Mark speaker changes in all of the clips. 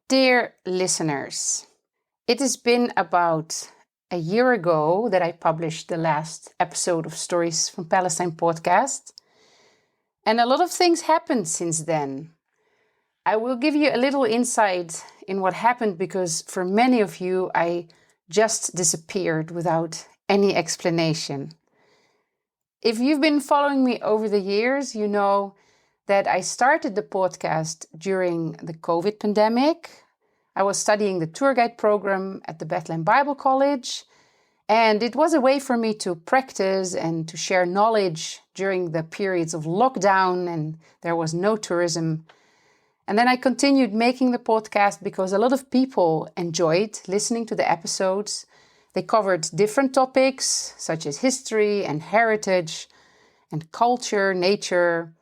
Speaker 1: Dear listeners, it has been about a year ago that I published the last episode of Stories from Palestine podcast, and a lot of things happened since then. I will give you a little insight in what happened because for many of you, I just disappeared without any explanation. If you've been following me over the years, you know that I started the podcast during the COVID pandemic. I was studying the tour guide program at the Bethlehem Bible College, and it was a way for me to practice and to share knowledge during the periods of lockdown and there was no tourism. And then I continued making the podcast because a lot of people enjoyed listening to the episodes. They covered different topics such as history and heritage and culture, nature,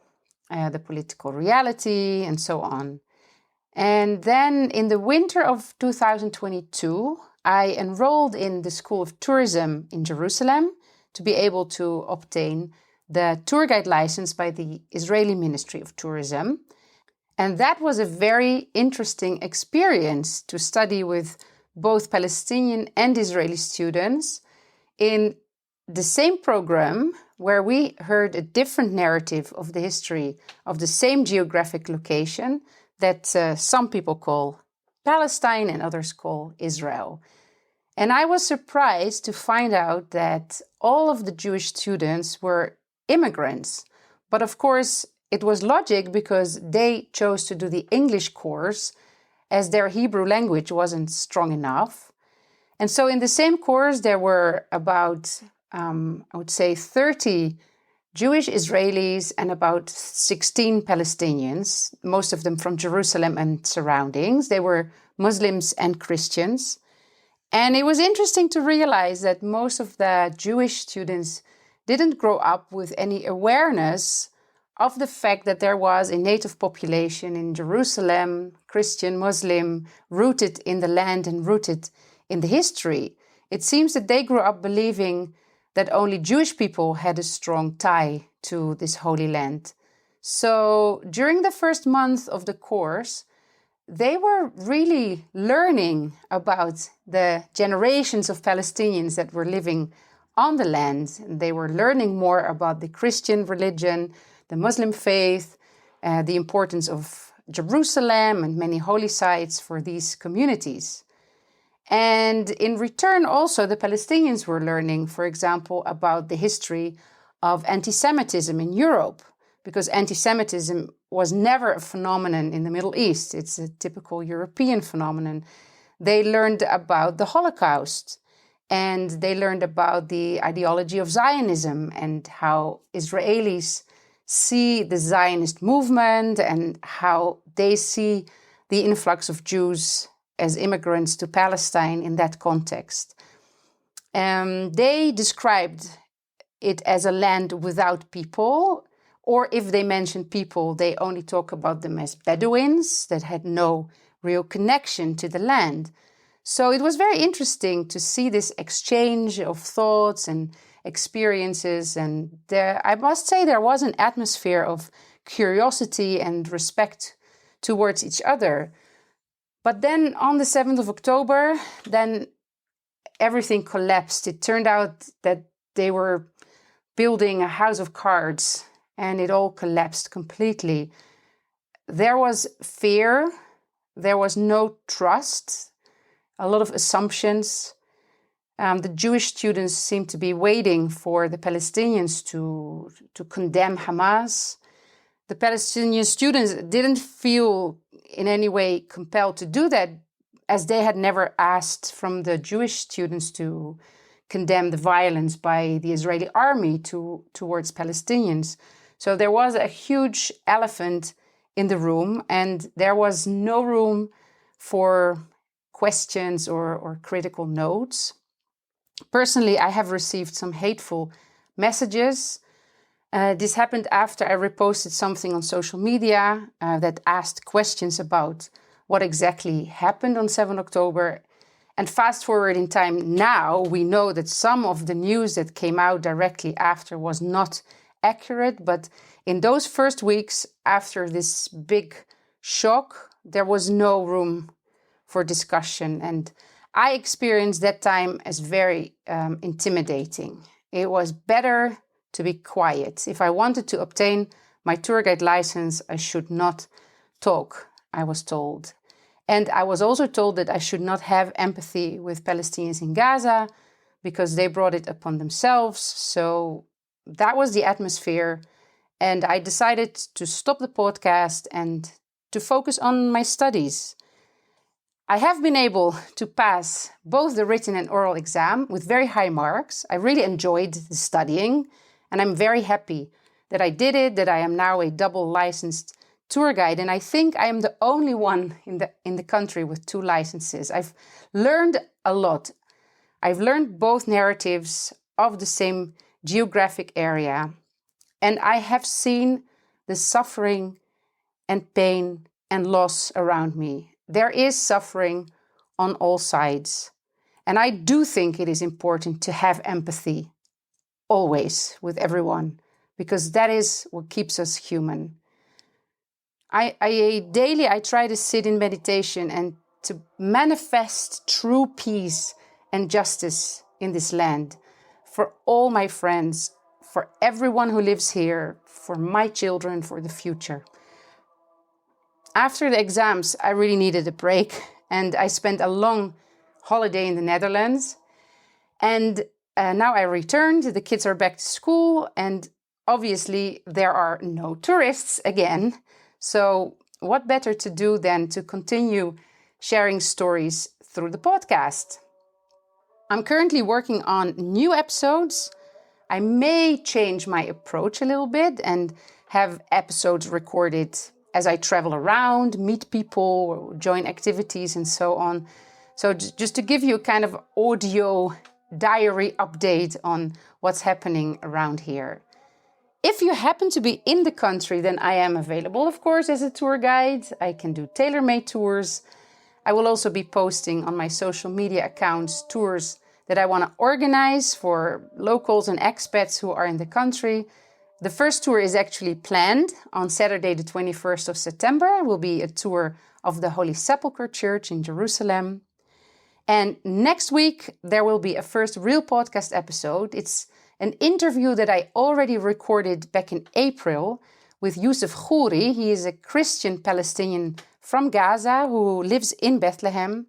Speaker 1: the political reality, and so on. And then in the winter of 2022, I enrolled in the School of Tourism in Jerusalem to be able to obtain the tour guide license by the Israeli Ministry of Tourism. And that was a very interesting experience to study with both Palestinian and Israeli students in the same program where we heard a different narrative of the history of the same geographic location that some people call Palestine and others call Israel. And I was surprised to find out that all of the Jewish students were immigrants. But of course, it was logic because they chose to do the English course as their Hebrew language wasn't strong enough. And so in the same course, there were about, I would say, 30 Jewish Israelis and about 16 Palestinians, most of them from Jerusalem and surroundings. They were Muslims and Christians. And it was interesting to realize that most of the Jewish students didn't grow up with any awareness of the fact that there was a native population in Jerusalem, Christian, Muslim, rooted in the land and rooted in the history. It seems that they grew up believing that only Jewish people had a strong tie to this holy land. So during the first month of the course, they were really learning about the generations of Palestinians that were living on the land. They were learning more about the Christian religion, the Muslim faith, the importance of Jerusalem and many holy sites for these communities. And in return, also, the Palestinians were learning, for example, about the history of anti-Semitism in Europe, because anti-Semitism was never a phenomenon in the Middle East. It's a typical European phenomenon. They learned about the Holocaust, and they learned about the ideology of Zionism and how Israelis see the Zionist movement and how they see the influx of Jews as immigrants to Palestine in that context. They described it as a land without people, or if they mention people, they only talk about them as Bedouins that had no real connection to the land. So it was very interesting to see this exchange of thoughts and experiences. And I must say there was an atmosphere of curiosity and respect towards each other. But then on the 7th of October, then everything collapsed. It turned out that they were building a house of cards and it all collapsed completely. There was fear. There was no trust, a lot of assumptions. The Jewish students seemed to be waiting for the Palestinians to condemn Hamas. The Palestinian students didn't feel in any way compelled to do that, as they had never asked from the Jewish students to condemn the violence by the Israeli army towards Palestinians. So there was a huge elephant in the room, and there was no room for questions or critical notes. Personally, I have received some hateful messages. This happened after I reposted something on social media that asked questions about what exactly happened on 7 October. And fast forward in time now, we know that some of the news that came out directly after was not accurate. But in those first weeks after this big shock, there was no room for discussion. And I experienced that time as very intimidating. It was better to be quiet. If I wanted to obtain my tour guide license, I should not talk, I was told. And I was also told that I should not have empathy with Palestinians in Gaza because they brought it upon themselves. So that was the atmosphere. And I decided to stop the podcast and to focus on my studies. I have been able to pass both the written and oral exam with very high marks. I really enjoyed the studying, and I'm very happy that I did it, that I am now a double licensed tour guide. And I think I am the only one in the country with 2 licenses. I've learned a lot. I've learned both narratives of the same geographic area. And I have seen the suffering and pain and loss around me. There is suffering on all sides. And I do think it is important to have empathy always with everyone, because that is what keeps us human. Daily I try to sit in meditation and to manifest true peace and justice in this land for all my friends, for everyone who lives here, for my children, for the future. After the exams, I really needed a break, and I spent a long holiday in the Netherlands. And now I returned, the kids are back to school, and obviously there are no tourists again. So what better to do than to continue sharing stories through the podcast? I'm currently working on new episodes. I may change my approach a little bit and have episodes recorded as I travel around, meet people, join activities and so on. So just to give you a kind of audio diary update on what's happening around here. If you happen to be in the country, then I am available, of course, as a tour guide. I can do tailor-made tours. I will also be posting on my social media accounts tours that I want to organize for locals and expats who are in the country. The first tour is actually planned on Saturday, the 21st of September. It will be a tour of the Holy Sepulchre Church in Jerusalem. And next week, there will be a first real podcast episode. It's an interview that I already recorded back in April with Youssef Khouri. He is a Christian Palestinian from Gaza who lives in Bethlehem.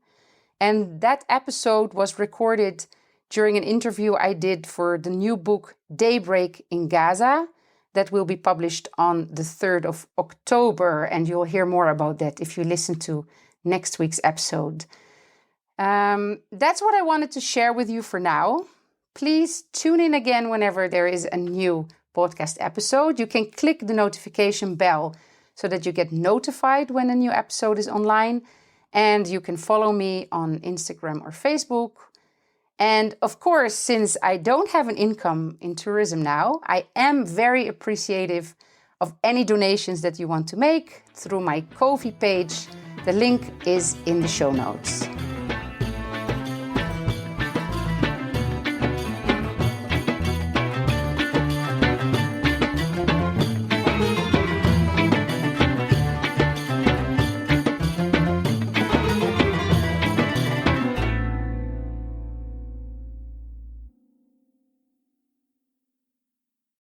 Speaker 1: And that episode was recorded during an interview I did for the new book Daybreak in Gaza that will be published on the 3rd of October. And you'll hear more about that if you listen to next week's episode. That's what I wanted to share with you for now. Please tune in again whenever there is a new podcast episode. You can click the notification bell so that you get notified when a new episode is online. And you can follow me on Instagram or Facebook. And of course, since I don't have an income in tourism now, I am very appreciative of any donations that you want to make through my Ko-fi page. The link is in the show notes.